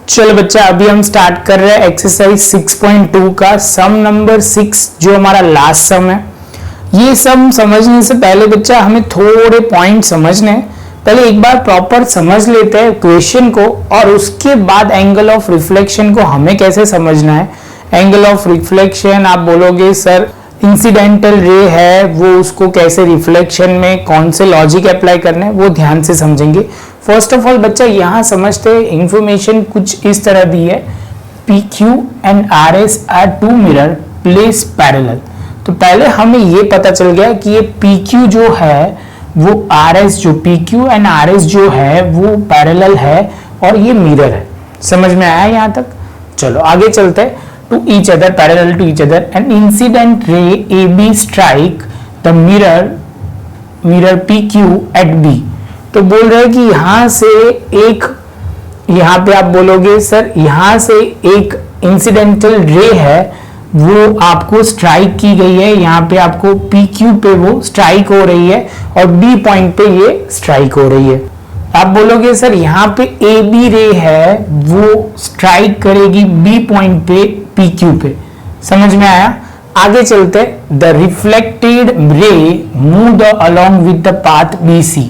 चलो बच्चा, अभी हम स्टार्ट कर रहे हैं एक्सरसाइज 6.2 का सम नंबर 6 जो हमारा लास्ट सम है। ये सम समझने से पहले बच्चा हमें थोड़े पॉइंट समझने हैं। पहले एक बार प्रॉपर समझ लेते हैं क्वेश्चन को और उसके बाद एंगल ऑफ रिफ्लेक्शन को हमें कैसे समझना है। एंगल ऑफ रिफ्लेक्शन आप बोलोगे सर इंसिडेंटल रे है, वो उसको कैसे रिफ्लेक्शन में कौन से लॉजिक अप्लाई करना है वो ध्यान से समझेंगे। फर्स्ट ऑफ ऑल बच्चा यहाँ समझते हैं, इंफॉर्मेशन कुछ इस तरह दी है, PQ and RS are two mirror place parallel. तो पहले हमें ये पता चल गया कि ये PQ जो है वो RS जो PQ एंड RS जो है वो पैरेलल है और ये मिरर है। समझ में आया यहाँ तक? चलो आगे चलते हैं। To each other, parallel to each other, an incident ray AB strike the mirror PQ at B। तो बोल रहे हैं कि यहां से एक, यहां पे आप बोलोगे सर यहां से एक इंसिडेंटल रे है वो आपको स्ट्राइक की गई है, यहाँ पे आपको PQ पे वो स्ट्राइक हो रही है और B पॉइंट पे ये स्ट्राइक हो रही है। आप बोलोगे सर यहाँ पे AB रे है वो स्ट्राइक करेगी B पॉइंट पे PQ पे। समझ में आया? आगे चलते, the reflected ray move along with the path BC।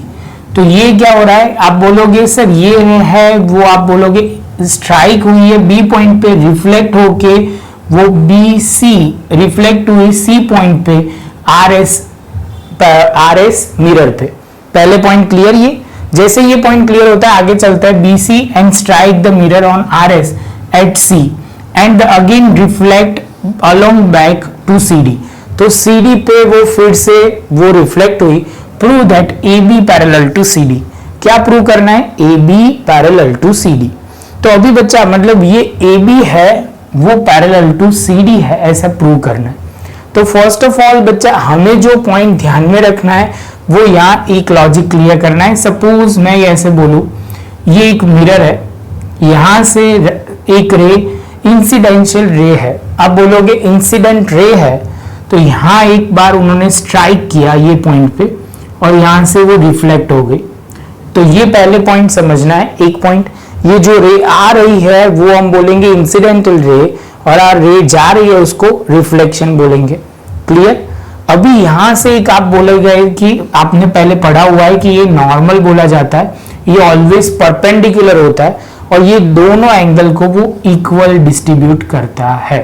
तो ये क्या हो रहा है? आप बोलोगे सर ये है वो, आप बोलोगे स्ट्राइक हुई है B पॉइंट पे, रिफ्लेक्ट होके वो BC रिफ्लेक्ट हुई C पॉइंट पे RS मिरर पे। पहले पॉइंट क्लियर? ये जैसे ये पॉइंट क्लियर होता है आगे चलता है, BC and strike the mirror on RS at C and again reflect along back to CD। तो CD पे वो फिर से वो रिफ्लेक्ट हुई। Prove that AB parallel to CD। क्या प्रूव करना है? AB parallel to CD। तो अभी बच्चा मतलब ये AB है वो पैरेलल टू CD है, ऐसा प्रूव करना है। तो फर्स्ट ऑफ ऑल बच्चा हमें जो पॉइंट ध्यान में रखना है वो यहाँ एक लॉजिक क्लियर करना है। सपोज मैं ऐसे बोलूं, ये एक मिरर है, यहां से एक रे इंसिडेंशियल रे है। आप बोलोगे इंसिडेंट रे है तो यहां एक बार उन्होंने स्ट्राइक किया ये पॉइंट पे और यहां से वो रिफ्लेक्ट हो गई। तो ये पहले पॉइंट समझना है। एक पॉइंट, ये जो रे आ रही है वो हम बोलेंगे इंसिडेंटल रे और रे जा रही है उसको रिफ्लेक्शन बोलेंगे। क्लियर? अभी यहां से एक आप बोलोगे कि आपने पहले पढ़ा हुआ है कि ये नॉर्मल बोला जाता है, ये ऑलवेज परपेंडिकुलर होता है और ये दोनों एंगल को वो इक्वल डिस्ट्रीब्यूट करता है।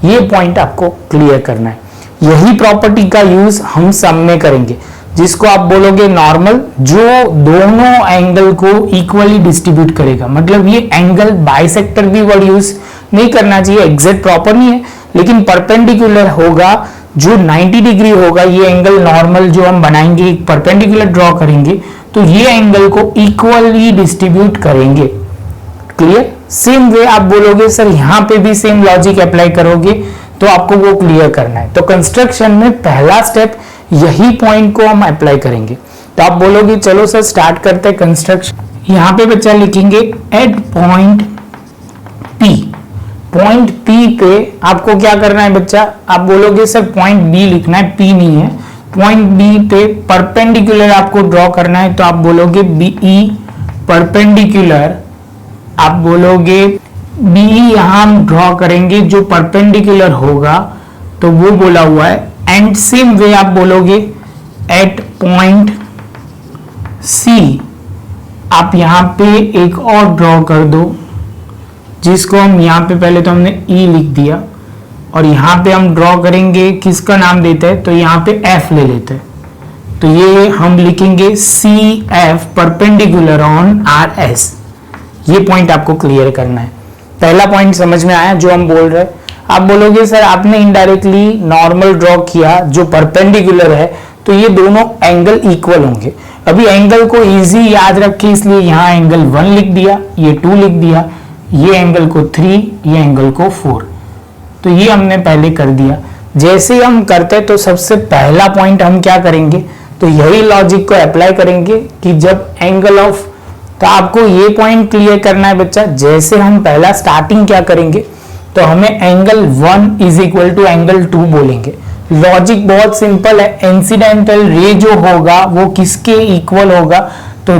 ये पॉइंट आपको क्लियर करना है। यही प्रॉपर्टी का यूज हम सम में करेंगे, जिसको आप बोलोगे नॉर्मल, जो दोनों एंगल को इक्वली डिस्ट्रीब्यूट करेगा। मतलब ये एंगल बाइसेक्टर भी वर्ड यूज नहीं करना चाहिए, एग्जैक्ट प्रॉपर नहीं है, लेकिन परपेंडिकुलर होगा जो 90 डिग्री होगा। ये एंगल नॉर्मल जो हम बनाएंगे, एक परपेंडिकुलर ड्रॉ करेंगे तो ये एंगल को इक्वली डिस्ट्रीब्यूट करेंगे। क्लियर? सेम वे आप बोलोगे सर यहां पे भी सेम लॉजिक अप्लाई करोगे तो आपको वो क्लियर करना है। तो कंस्ट्रक्शन में पहला स्टेप यही पॉइंट को हम अप्लाई करेंगे। तो आप बोलोगे चलो सर स्टार्ट करते हैं कंस्ट्रक्शन। यहां पे बच्चा लिखेंगे at point P। Point P पे आपको क्या करना है बच्चा? आप बोलोगे सर पॉइंट B लिखना है, P नहीं है। पॉइंट B पे परपेंडिकुलर आपको ड्रॉ करना है तो आप बोलोगे BE परपेंडिकुलर। आप बोलोगे BE यहां हम ड्रॉ करेंगे जो परपेंडिकुलर होगा तो वो बोला हुआ है। एंड सेम वे आप बोलोगे एट पॉइंट C आप यहां पे एक और ड्रॉ कर दो, जिसको हम यहां पे पहले तो हमने E लिख दिया और यहां पे हम ड्रॉ करेंगे, किसका नाम देते हैं? तो यहां पे F ले लेते हैं। तो ये हम लिखेंगे CF परपेंडिकुलर ऑन RS। ये पॉइंट आपको क्लियर करना है। पहला पॉइंट समझ में आया जो हम बोल रहे हैं? आप बोलोगे सर आपने इनडायरेक्टली नॉर्मल ड्रॉ किया जो परपेंडिकुलर है तो ये दोनों एंगल इक्वल होंगे। अभी एंगल को इजी याद रखे इसलिए यहाँ एंगल 1 लिख दिया, ये 2 लिख दिया, ये एंगल को 3, ये एंगल को 4। तो ये हमने पहले कर दिया। जैसे हम करते तो सबसे पहला पॉइंट हम क्या करेंगे? तो यही लॉजिक को अप्लाई करेंगे कि जब एंगल ऑफ, तो आपको ये पॉइंट क्लियर करना है बच्चा। जैसे हम पहला स्टार्टिंग क्या करेंगे तो हमें angle 1 is equal to angle 2 बोलेंगे। लॉजिक बहुत सिंपल है। इंसिडेंटल रे जो होगा वो किसके इक्वल होगा? तो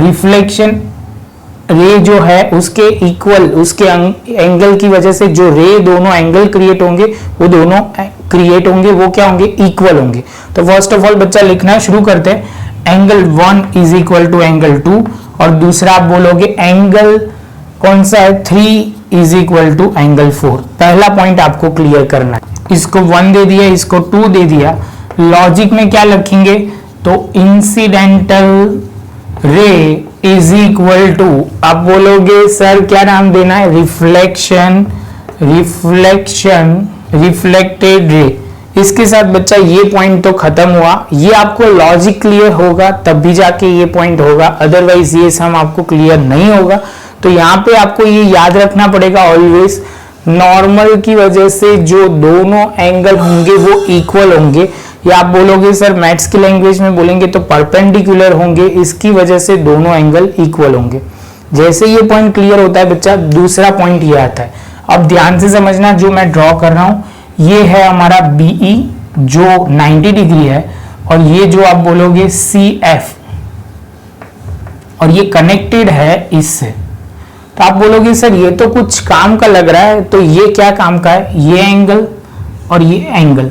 रे जो है उसके इक्वल, उसके एंगल की वजह से जो रे दोनों एंगल क्रिएट होंगे वो दोनों क्रिएट होंगे, वो क्या होंगे, इक्वल होंगे। तो फर्स्ट ऑफ ऑल बच्चा लिखना शुरू करते हैं। Angle 1 is equal to angle 2, और दूसरा आप बोलोगे एंगल कौन सा है, 3 इज इक्वल टू एंगल 4। पहला पॉइंट आपको क्लियर करना है। इसको 1 दे दिया, इसको 2 दे दिया। लॉजिक में क्या लिखेंगे, तो इंसिडेंटल रे इज इक्वल टू, आप बोलोगे सर क्या नाम देना है, रिफ्लेक्शन, रिफ्लेक्टेड रे। इसके साथ बच्चा ये पॉइंट तो खत्म हुआ। ये आपको लॉजिक क्लियर होगा तब भी जाके ये पॉइंट होगा, अदरवाइज ये सम आपको क्लियर नहीं होगा। तो यहाँ पे आपको ये याद रखना पड़ेगा ऑलवेज, नॉर्मल की वजह से जो दोनों एंगल होंगे वो इक्वल होंगे, या आप बोलोगे सर मैथ्स की लैंग्वेज में बोलेंगे तो परपेंडिकुलर होंगे, इसकी वजह से दोनों एंगल इक्वल होंगे। जैसे ये पॉइंट क्लियर होता है बच्चा, दूसरा पॉइंट ये आता है। अब ध्यान से समझना, जो मैं ड्रॉ कर रहा हूं ये है हमारा BE जो 90 डिग्री है, और ये जो आप बोलोगे CF, और ये कनेक्टेड है इससे। तो आप बोलोगे सर ये तो कुछ काम का लग रहा है, तो ये क्या काम का है, ये एंगल और ये एंगल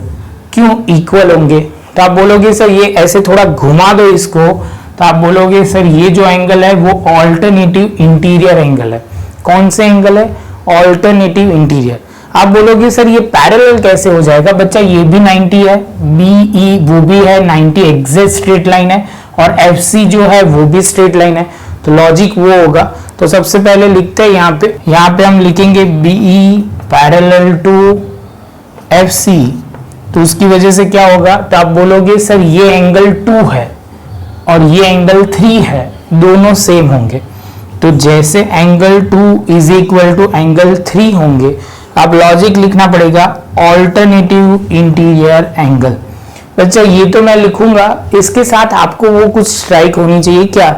क्यों इक्वल होंगे। तो आप बोलोगे सर ये ऐसे थोड़ा घुमा दो इसको, तो आप बोलोगे सर ये जो एंगल है वो ऑल्टरनेटिव इंटीरियर एंगल है। कौन से एंगल है, ऑल्टरनेटिव इंटीरियर। आप बोलोगे सर ये पैरेलल कैसे हो जाएगा, बच्चा ये भी 90 है, BE वो भी है 90, एग्जैक्ट स्ट्रेट लाइन है, और FC जो है वो भी स्ट्रेट लाइन है। तो लॉजिक वो होगा। तो सबसे पहले लिखते हैं यहाँ पे हम लिखेंगे BE पैरेलल टू FC। तो उसकी वजह से क्या होगा, तो आप बोलोगे सर ये एंगल 2 है और ये एंगल 3 है, दोनों सेम होंगे। तो जैसे angle 2 is equal to angle 3 होंगे, अब लॉजिक लिखना पड़ेगा ऑल्टरनेटिव इंटीरियर एंगल। बच्चा ये तो मैं लिखूंगा, इसके साथ आपको वो कुछ स्ट्राइक होनी चाहिए क्या,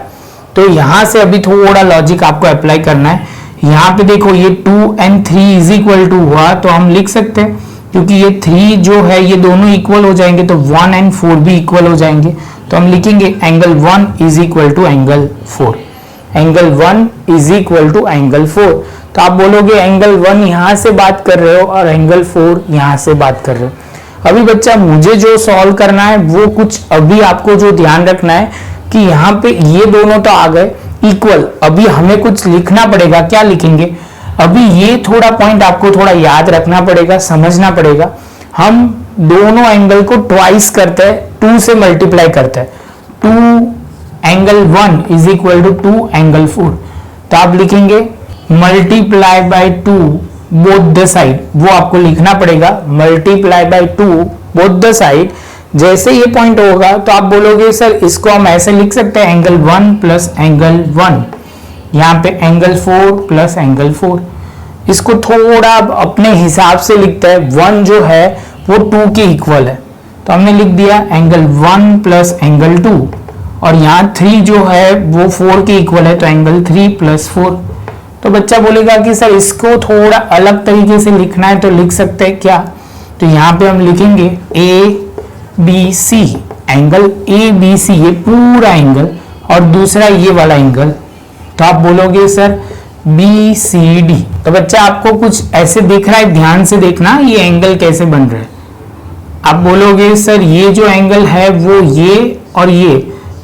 तो यहां से अभी थोड़ा लॉजिक आपको अप्लाई करना है। यहाँ पे देखो ये 2 and 3 इज इक्वल टू हुआ, तो हम लिख सकते हैं क्योंकि ये 3 जो है ये दोनों इक्वल हो जाएंगे, तो 1 and 4 भी इक्वल हो जाएंगे। तो हम लिखेंगे angle 1 is equal to angle 4, angle 1 is equal to angle 4। तो आप बोलोगे एंगल 1 यहां से बात कर रहे हो और एंगल 4 यहां से बात कर रहे हो। अभी बच्चा मुझे जो सॉल्व करना है वो कुछ अभी आपको जो ध्यान रखना है कि यहाँ पे ये दोनों तो आ गए इक्वल, अभी हमें कुछ लिखना पड़ेगा। क्या लिखेंगे, अभी ये थोड़ा पॉइंट आपको थोड़ा याद रखना पड़ेगा, समझना पड़ेगा। हम दोनों एंगल को ट्वाइस करते हैं, 2 से मल्टीप्लाई करते हैं। 2 angle 1 is equal to 2 angle 4। तो आप लिखेंगे multiply by 2 both the side, वो आपको लिखना पड़ेगा, multiply by 2 both the side. जैसे ये पॉइंट होगा तो आप बोलोगे सर इसको हम ऐसे लिख सकते हैं, एंगल 1 प्लस एंगल 1, यहाँ पे एंगल 4 प्लस एंगल 4। इसको थोड़ा अपने हिसाब से लिखते हैं, 1 जो है वो 2 के इक्वल है, तो हमने लिख दिया एंगल 1 प्लस एंगल 2, और यहाँ 3 जो है वो 4 के इक्वल है, तो एंगल 3 प्लस 4। तो बच्चा बोलेगा कि सर इसको थोड़ा अलग तरीके से लिखना है, तो लिख सकते हैं क्या, तो यहाँ पे हम लिखेंगे ABC, एंगल ABC ये पूरा एंगल, और दूसरा ये वाला एंगल, तो आप बोलोगे सर BCD। तो बच्चा आपको कुछ ऐसे दिख रहा है, ध्यान से देखना ये एंगल कैसे बन रहे हैं। आप बोलोगे सर ये जो एंगल है वो ये और ये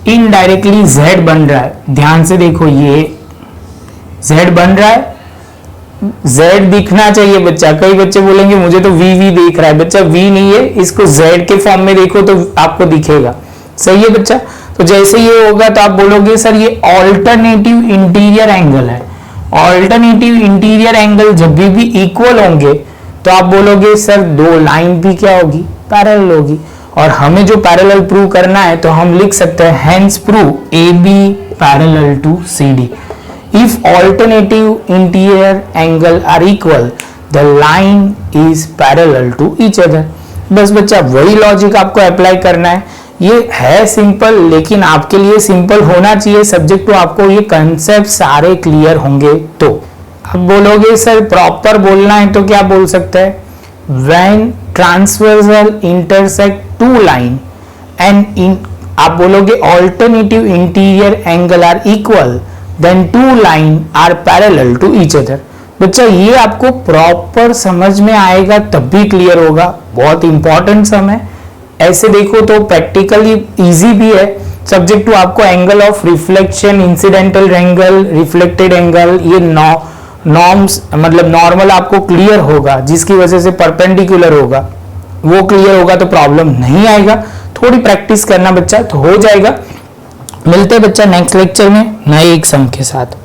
इनडायरेक्टली Z बन रहा है, ध्यान से देखो ये Z बन रहा है, Z दिखना चाहिए बच्चा। कई बच्चे बोलेंगे मुझे तो V दिख रहा है, बच्चा V नहीं है, इसको Z के फॉर्म में देखो तो आपको दिखेगा, सही है बच्चा। तो जैसे ये होगा तो आप बोलोगे सर ये ऑल्टरनेटिव इंटीरियर एंगल है। ऑल्टरनेटिव इंटीरियर एंगल जब भी इक्वल होंगे तो आप बोलोगे सर दो लाइन भी क्या होगी, पैरेलल होगी, और हमें जो पैरेलल प्रूव करना है तो हम लिख सकते हैं hence prove AB parallel to CD। If alternative interior angle are equal, the line is parallel to each other। बस बच्चा वही लॉजिक आपको अप्लाई करना है। ये है सिंपल, लेकिन आपके लिए सिंपल होना चाहिए सब्जेक्ट टू, आपको ये कंसेप्ट सारे क्लियर होंगे तो। अब बोलोगे सर प्रॉपर बोलना है तो क्या बोल सकते हैं, when transversal intersect two line and in आप बोलोगे alternative interior angle are equal then two line are parallel to each other. बच्चा ये आपको प्रॉपर समझ में आएगा तब भी क्लियर होगा, बहुत इंपॉर्टेंट सम है। ऐसे देखो तो प्रैक्टिकली इजी भी है। सब्जेक्ट टू आपको angle of reflection, incidental angle, reflected angle, ये नॉर्म्स मतलब नॉर्मल आपको क्लियर होगा, जिसकी वजह से परपेंडिकुलर होगा, वो क्लियर होगा तो प्रॉब्लम नहीं आएगा। थोड़ी प्रैक्टिस करना बच्चा तो हो जाएगा। मिलते हैं बच्चा नेक्स्ट लेक्चर में नए एक सम के साथ।